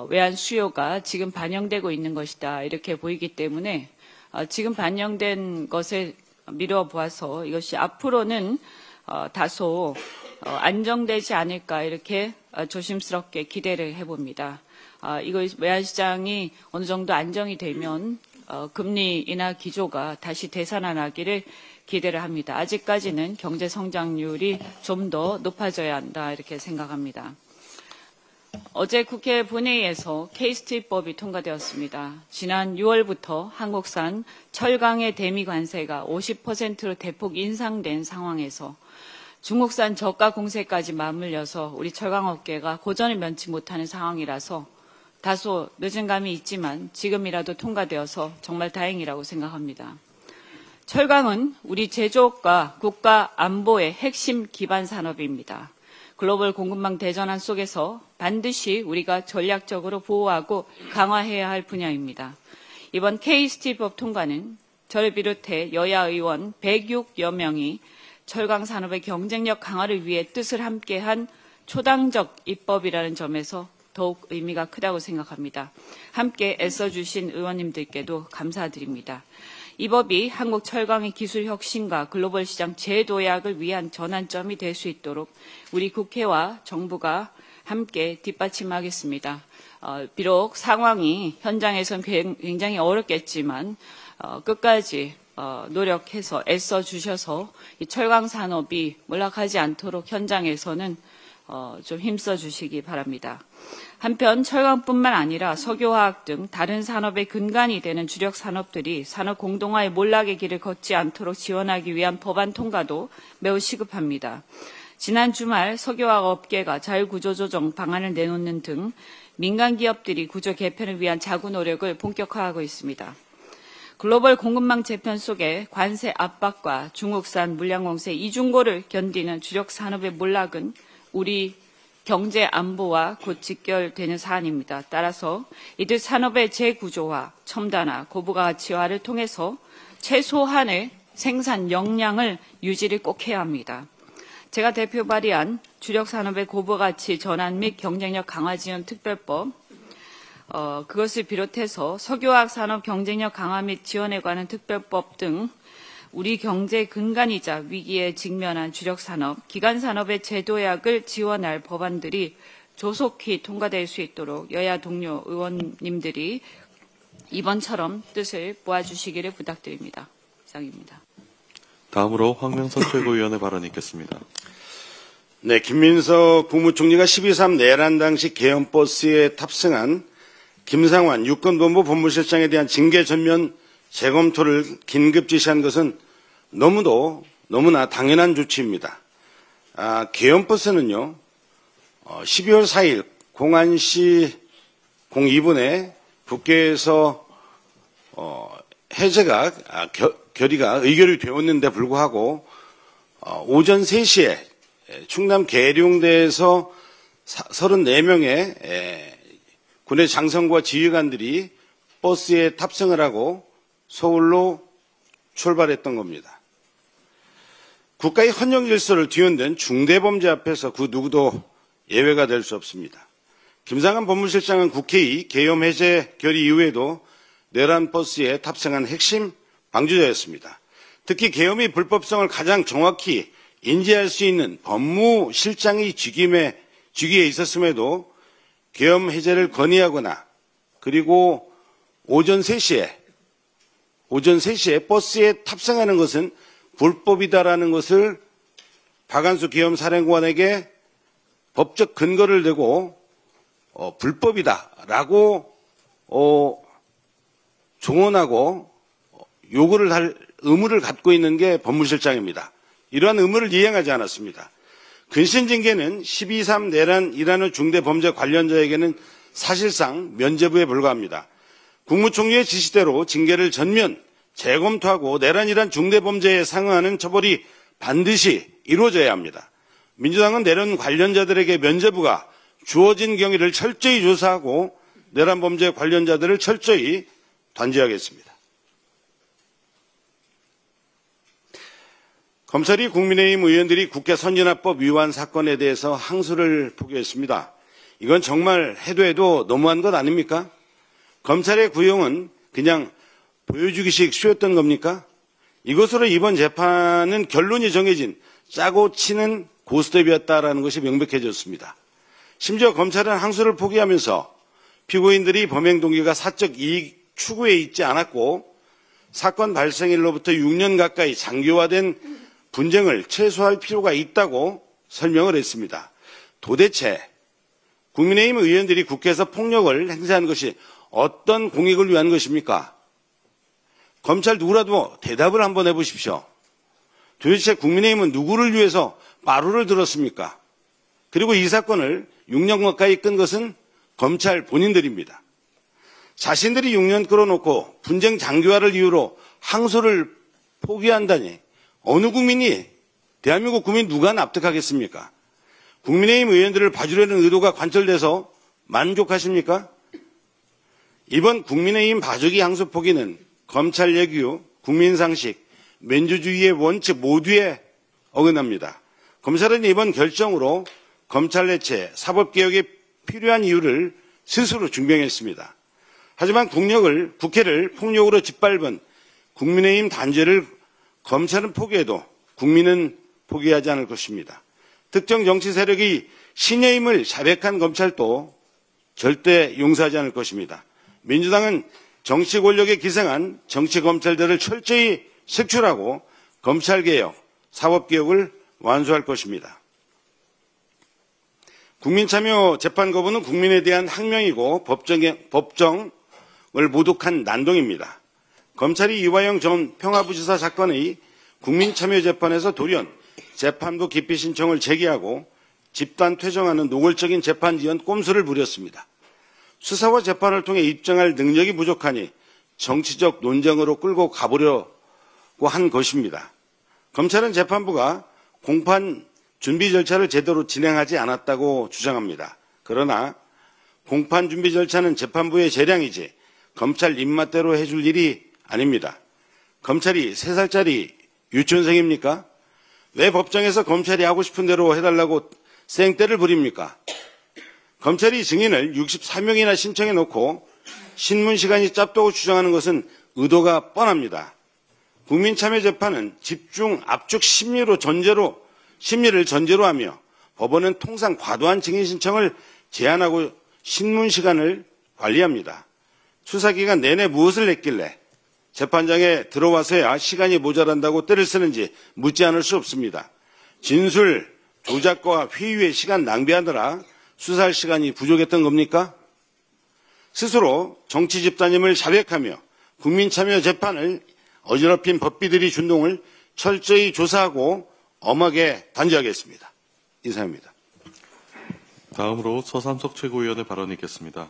외환 수요가 지금 반영되고 있는 것이다. 이렇게 보이기 때문에 지금 반영된 것에 미루어 보아서 이것이 앞으로는 다소 안정되지 않을까 이렇게 조심스럽게 기대를 해봅니다. 이거 외환시장이 어느 정도 안정이 되면 금리 인하 기조가 다시 되살아나기를 기대를 합니다. 아직까지는 경제 성장률이 좀 더 높아져야 한다 이렇게 생각합니다. 어제 국회 본회의에서 K-스틸법이 통과되었습니다. 지난 6월부터 한국산 철강의 대미 관세가 50%로 대폭 인상된 상황에서 중국산 저가 공세까지 맞물려서 우리 철강업계가 고전을 면치 못하는 상황이라서 다소 늦은 감이 있지만 지금이라도 통과되어서 정말 다행이라고 생각합니다. 철강은 우리 제조업과 국가 안보의 핵심 기반 산업입니다. 글로벌 공급망 대전환 속에서 반드시 우리가 전략적으로 보호하고 강화해야 할 분야입니다. 이번 K-스틸법 통과는 저를 비롯해 여야 의원 106여 명이 철강 산업의 경쟁력 강화를 위해 뜻을 함께한 초당적 입법이라는 점에서 더욱 의미가 크다고 생각합니다. 함께 애써주신 의원님들께도 감사드립니다. 이 법이 한국 철강의 기술 혁신과 글로벌 시장 재도약을 위한 전환점이 될 수 있도록 우리 국회와 정부가 함께 뒷받침하겠습니다. 비록 상황이 현장에선 굉장히 어렵겠지만 끝까지 노력해서 애써 주셔서 이 철강 산업이 몰락하지 않도록 현장에서는 좀 힘써 주시기 바랍니다. 한편 철강뿐만 아니라 석유화학 등 다른 산업의 근간이 되는 주력 산업들이 산업 공동화의 몰락의 길을 걷지 않도록 지원하기 위한 법안 통과도 매우 시급합니다. 지난 주말 석유화학 업계가 자율구조조정 방안을 내놓는 등 민간 기업들이 구조 개편을 위한 자구 노력을 본격화하고 있습니다. 글로벌 공급망 재편 속에 관세 압박과 중국산 물량 공세 이중고를 견디는 주력 산업의 몰락은 우리 경제 안보와 곧 직결되는 사안입니다. 따라서 이들 산업의 재구조화, 첨단화, 고부가 가치화를 통해서 최소한의 생산 역량을 유지를 꼭 해야 합니다. 제가 대표 발의한 주력 산업의 고부가치 전환 및 경쟁력 강화 지원 특별법, 그것을 비롯해서 석유화학 산업 경쟁력 강화 및 지원에 관한 특별법 등 우리 경제 근간이자 위기에 직면한 주력 산업, 기간 산업의 재도약을 지원할 법안들이 조속히 통과될 수 있도록 여야 동료 의원님들이 이번처럼 뜻을 모아주시기를 부탁드립니다. 이상입니다. 다음으로 황명선 최고위원의 발언이 있겠습니다. 네, 김민석 국무총리가 12.3 내란 당시 계엄버스에 탑승한 김상환 유권본부 법무실장에 대한 징계 전면 재검토를 긴급 지시한 것은 너무나 당연한 조치입니다. 계엄버스는요, 12월 4일 공안시 02분에 국회에서 해제가 결의가 의결이 되었는데 불구하고 오전 3시에 충남 계룡대에서 34명의 군의 장성과 지휘관들이 버스에 탑승을 하고 서울로 출발했던 겁니다. 국가의 헌정 질서를 뒤흔든 중대범죄 앞에서 그 누구도 예외가 될 수 없습니다. 김상환 법무실장은 국회의 계엄 해제 결의 이후에도 내란 버스에 탑승한 핵심 방주자였습니다. 특히 계엄의 불법성을 가장 정확히 인지할 수 있는 법무실장의 직위에 있었음에도 계엄 해제를 건의하거나 그리고 오전 3시에 버스에 탑승하는 것은 불법이다라는 것을 박한수 계엄사령관에게 법적 근거를 대고 불법이다라고 종언하고 요구를 할 의무를 갖고 있는 게 법무실장입니다. 이러한 의무를 이행하지 않았습니다. 근신징계는 12.3 내란 이란의 중대범죄 관련자에게는 사실상 면죄부에 불과합니다. 국무총리의 지시대로 징계를 전면 재검토하고 내란 이란 중대범죄에 상응하는 처벌이 반드시 이루어져야 합니다. 민주당은 내란 관련자들에게 면죄부가 주어진 경위를 철저히 조사하고 내란 범죄 관련자들을 철저히 단죄하겠습니다. 검찰이 국민의힘 의원들이 국회 선진화법 위반 사건에 대해서 항소를 포기했습니다. 이건 정말 해도 너무한 것 아닙니까? 검찰의 구형은 그냥 보여주기식 쇼였던 겁니까? 이것으로 이번 재판은 결론이 정해진 짜고 치는 고스톱이었다라는 것이 명백해졌습니다. 심지어 검찰은 항소를 포기하면서 피고인들이 범행 동기가 사적 이익 추구에 있지 않았고 사건 발생일로부터 6년 가까이 장기화된 분쟁을 최소화할 필요가 있다고 설명을 했습니다. 도대체 국민의힘 의원들이 국회에서 폭력을 행사한 것이 어떤 공익을 위한 것입니까? 검찰 누구라도 대답을 한번 해보십시오. 도대체 국민의힘은 누구를 위해서 마루를 들었습니까? 그리고 이 사건을 6년 가까이 끈 것은 검찰 본인들입니다. 자신들이 6년 끌어놓고 분쟁 장기화를 이유로 항소를 포기한다니 어느 국민이, 대한민국 국민 누가 납득하겠습니까? 국민의힘 의원들을 봐주려는 의도가 관철돼서 만족하십니까? 이번 국민의힘 봐주기 항소 포기는 검찰 예규, 국민상식, 민주주의의 원칙 모두에 어긋납니다. 검찰은 이번 결정으로 검찰 내체, 사법개혁에 필요한 이유를 스스로 증명했습니다. 하지만 국회를 폭력으로 짓밟은 국민의힘 단죄를 검찰은 포기해도 국민은 포기하지 않을 것입니다. 특정 정치 세력이 신의 힘을 자백한 검찰도 절대 용서하지 않을 것입니다. 민주당은 정치 권력에 기생한 정치 검찰들을 철저히 색출하고 검찰개혁, 사법개혁을 완수할 것입니다. 국민참여 재판거부는 국민에 대한 항명이고 법정을 모독한 난동입니다. 검찰이 이화영 전 평화부지사 사건의 국민참여재판에서 돌연 재판부 기피 신청을 제기하고 집단 퇴정하는 노골적인 재판 지연 꼼수를 부렸습니다. 수사와 재판을 통해 입증할 능력이 부족하니 정치적 논쟁으로 끌고 가보려고 한 것입니다. 검찰은 재판부가 공판 준비 절차를 제대로 진행하지 않았다고 주장합니다. 그러나 공판 준비 절차는 재판부의 재량이지 검찰 입맛대로 해줄 일이 아닙니다. 검찰이 3살짜리 유치원생입니까? 왜 법정에서 검찰이 하고 싶은 대로 해달라고 생떼를 부립니까? 검찰이 증인을 64명이나 신청해 놓고 신문 시간이 짧다고 주장하는 것은 의도가 뻔합니다. 국민참여재판은 집중 압축 심리를 전제로 하며 법원은 통상 과도한 증인 신청을 제한하고 신문 시간을 관리합니다. 수사기간 내내 무엇을 했길래 재판장에 들어와서야 시간이 모자란다고 때를 쓰는지 묻지 않을 수 없습니다. 진술, 조작과 회유의 시간 낭비하느라 수사할 시간이 부족했던 겁니까? 스스로 정치 집단임을 자백하며 국민참여 재판을 어지럽힌 법비들이 준동을 철저히 조사하고 엄하게 단죄하겠습니다. 이상입니다. 다음으로 서삼석 최고위원의 발언이 있겠습니다.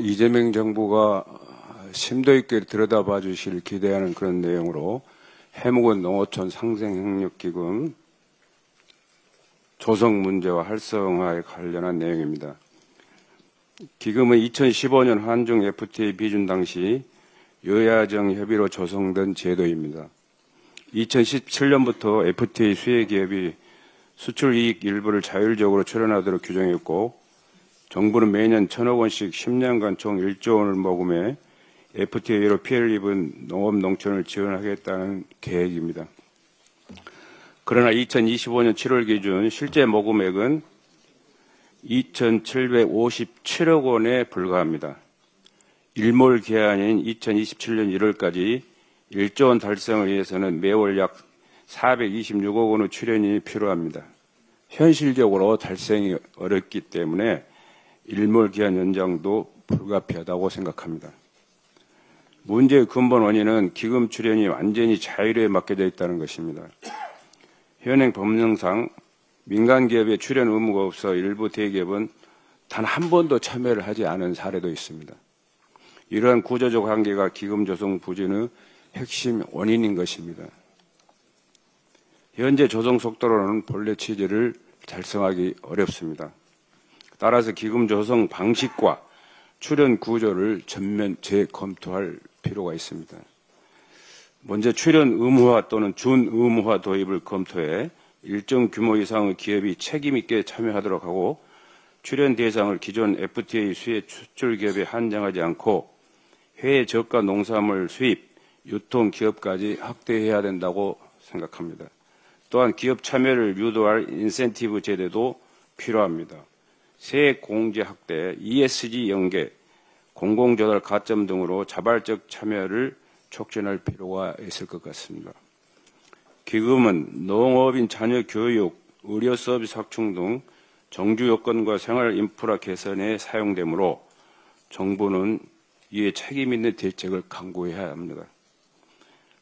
이재명 정부가 심도 있게 들여다봐 주실 기대하는 그런 내용으로 해묵은 농어촌 상생협력기금 조성 문제와 활성화에 관련한 내용입니다. 기금은 2015년 한중 FTA 비준 당시 여야정 협의로 조성된 제도입니다. 2017년부터 FTA 수혜 기업이 수출 이익 일부를 자율적으로 출원하도록 규정했고 정부는 매년 1,000억 원씩 10년간 총 1조 원을 모금해 FTA로 피해를 입은 농업 농촌을 지원하겠다는 계획입니다. 그러나 2025년 7월 기준 실제 모금액은 2,757억 원에 불과합니다. 일몰 기한인 2027년 1월까지 1조 원 달성을 위해서는 매월 약 426억 원의 출연이 필요합니다. 현실적으로 달성이 어렵기 때문에 일몰 기한 연장도 불가피하다고 생각합니다. 문제의 근본 원인은 기금 출연이 완전히 자율에 맡겨져 있다는 것입니다. 현행 법령상 민간 기업의 출연 의무가 없어 일부 대기업은 단 한 번도 참여를 하지 않은 사례도 있습니다. 이러한 구조적 한계가 기금 조성 부진의 핵심 원인인 것입니다. 현재 조성 속도로는 본래 취지를 달성하기 어렵습니다. 따라서 기금 조성 방식과 출연 구조를 전면 재검토할 필요가 있습니다. 먼저 출연 의무화 또는 준의무화 도입을 검토해 일정 규모 이상의 기업이 책임 있게 참여하도록 하고 출연 대상을 기존 FTA 수혜 수출 기업에 한정하지 않고 해외 저가 농산물 수입, 유통 기업까지 확대해야 된다고 생각합니다. 또한 기업 참여를 유도할 인센티브 제도도 필요합니다. 세액 공제 확대, ESG 연계, 공공조달 가점 등으로 자발적 참여를 촉진할 필요가 있을 것 같습니다. 기금은 농업인 자녀 교육, 의료 서비스 확충 등 정주 여건과 생활 인프라 개선에 사용되므로 정부는 이에 책임 있는 대책을 강구해야 합니다.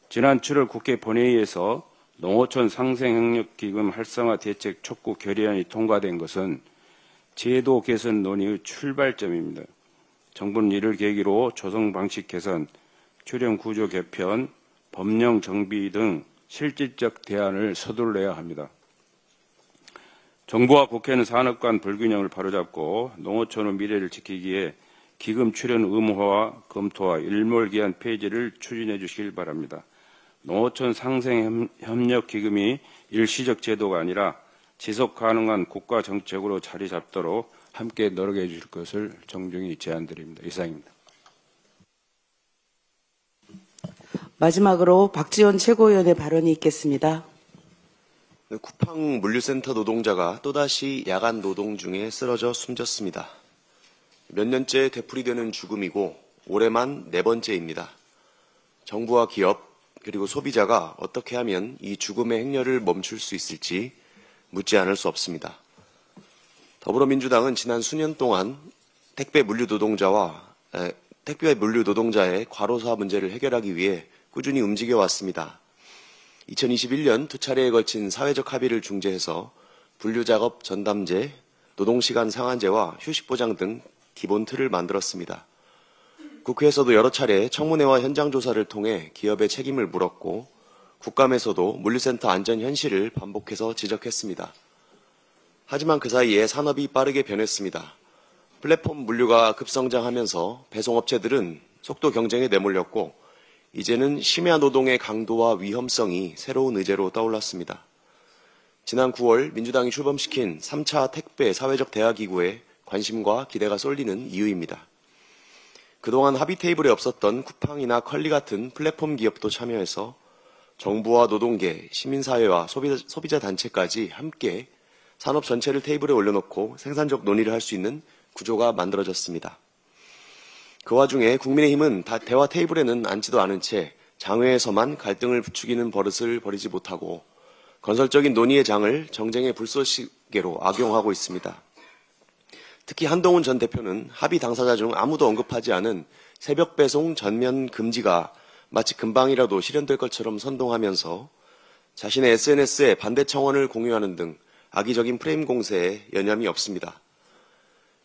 지난 7월 국회 본회의에서 농어촌 상생협력기금 활성화 대책 촉구 결의안이 통과된 것은 제도 개선 논의의 출발점입니다. 정부는 이를 계기로 조성 방식 개선, 출연 구조 개편, 법령 정비 등 실질적 대안을 서둘러야 합니다. 정부와 국회는 산업 간 불균형을 바로잡고 농어촌의 미래를 지키기에 기금 출연 의무화와 검토와 일몰기한 폐지를 추진해 주시길 바랍니다. 농어촌 상생협력기금이 일시적 제도가 아니라 지속 가능한 국가 정책으로 자리 잡도록 함께 노력해 주실 것을 정중히 제안드립니다. 이상입니다. 마지막으로 박지원 최고위원의 발언이 있겠습니다. 쿠팡 물류센터 노동자가 또다시 야간 노동 중에 쓰러져 숨졌습니다. 몇 년째 되풀이되는 죽음이고 올해만 4번째입니다. 정부와 기업 그리고 소비자가 어떻게 하면 이 죽음의 행렬을 멈출 수 있을지 묻지 않을 수 없습니다. 더불어민주당은 지난 수년 동안 택배 물류 노동자의 과로사 문제를 해결하기 위해 꾸준히 움직여 왔습니다. 2021년 2차례에 걸친 사회적 합의를 중재해서 분류작업 전담제, 노동시간 상한제와 휴식보장 등 기본 틀을 만들었습니다. 국회에서도 여러 차례 청문회와 현장조사를 통해 기업의 책임을 물었고 국감에서도 물류센터 안전 현실을 반복해서 지적했습니다. 하지만 그 사이에 산업이 빠르게 변했습니다. 플랫폼 물류가 급성장하면서 배송업체들은 속도 경쟁에 내몰렸고 이제는 심야 노동의 강도와 위험성이 새로운 의제로 떠올랐습니다. 지난 9월 민주당이 출범시킨 3차 택배 사회적 대화기구에 관심과 기대가 쏠리는 이유입니다. 그동안 합의 테이블에 없었던 쿠팡이나 컬리 같은 플랫폼 기업도 참여해서 정부와 노동계, 시민사회와 소비자 단체까지 함께 산업 전체를 테이블에 올려놓고 생산적 논의를 할 수 있는 구조가 만들어졌습니다. 그 와중에 국민의힘은 대화 테이블에는 앉지도 않은 채 장외에서만 갈등을 부추기는 버릇을 버리지 못하고 건설적인 논의의 장을 정쟁의 불쏘시개로 악용하고 있습니다. 특히 한동훈 전 대표는 합의 당사자 중 아무도 언급하지 않은 새벽 배송 전면 금지가 마치 금방이라도 실현될 것처럼 선동하면서 자신의 SNS에 반대 청원을 공유하는 등 악의적인 프레임 공세에 여념이 없습니다.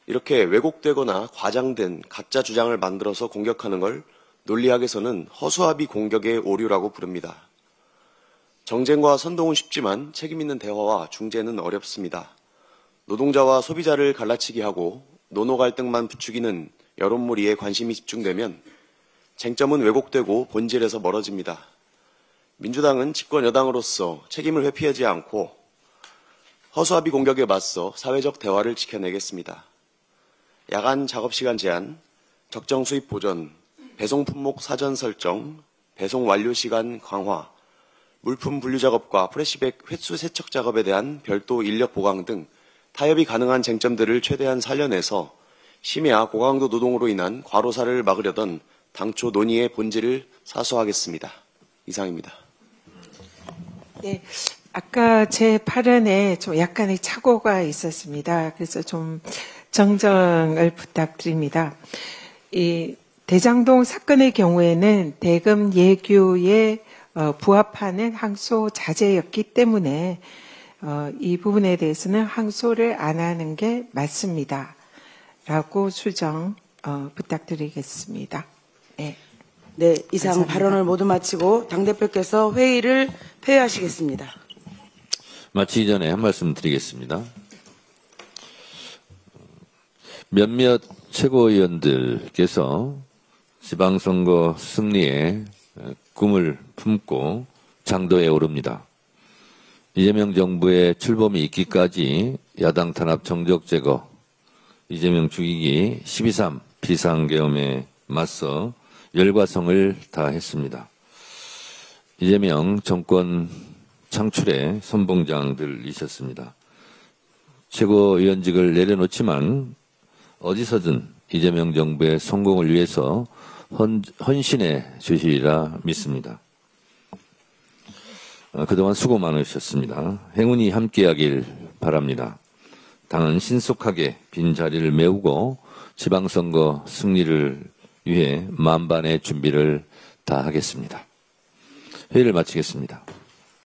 이렇게 왜곡되거나 과장된 가짜 주장을 만들어서 공격하는 걸 논리학에서는 허수아비 공격의 오류라고 부릅니다. 정쟁과 선동은 쉽지만 책임 있는 대화와 중재는 어렵습니다. 노동자와 소비자를 갈라치기 하고 노노 갈등만 부추기는 여론몰이에 관심이 집중되면 쟁점은 왜곡되고 본질에서 멀어집니다. 민주당은 집권 여당으로서 책임을 회피하지 않고 허수아비 공격에 맞서 사회적 대화를 지켜내겠습니다. 야간 작업시간 제한, 적정 수입 보전, 배송 품목 사전 설정, 배송 완료 시간 강화, 물품 분류 작업과 프레시백 횟수 세척 작업에 대한 별도 인력 보강 등 타협이 가능한 쟁점들을 최대한 살려내서 심야 고강도 노동으로 인한 과로사를 막으려던 당초 논의의 본질을 사수하겠습니다. 이상입니다. 네, 아까 제 발언에 좀 약간의 착오가 있었습니다. 그래서 좀 정정을 부탁드립니다. 이 대장동 사건의 경우에는 대금 예규에 부합하는 항소 자제였기 때문에 이 부분에 대해서는 항소를 안 하는 게 맞습니다. 라고 수정 부탁드리겠습니다. 네. 네, 이상 감사합니다. 발언을 모두 마치고 당대표께서 회의를 폐회하시겠습니다. 마치기 전에 한 말씀 드리겠습니다. 몇몇 최고위원들께서 지방선거 승리에 꿈을 품고 장도에 오릅니다. 이재명 정부의 출범이 있기까지 야당 탄압 정적 제거, 이재명 죽이기 12.3 비상계엄에 맞서 열과 성을 다했습니다. 이재명 정권 창출의 선봉장들이셨습니다. 최고위원직을 내려놓지만 어디서든 이재명 정부의 성공을 위해서 헌신해 주시리라 믿습니다. 그동안 수고 많으셨습니다. 행운이 함께하길 바랍니다. 당은 신속하게 빈 자리를 메우고 지방선거 승리를 위해 만반의 준비를 다하겠습니다. 회의를 마치겠습니다.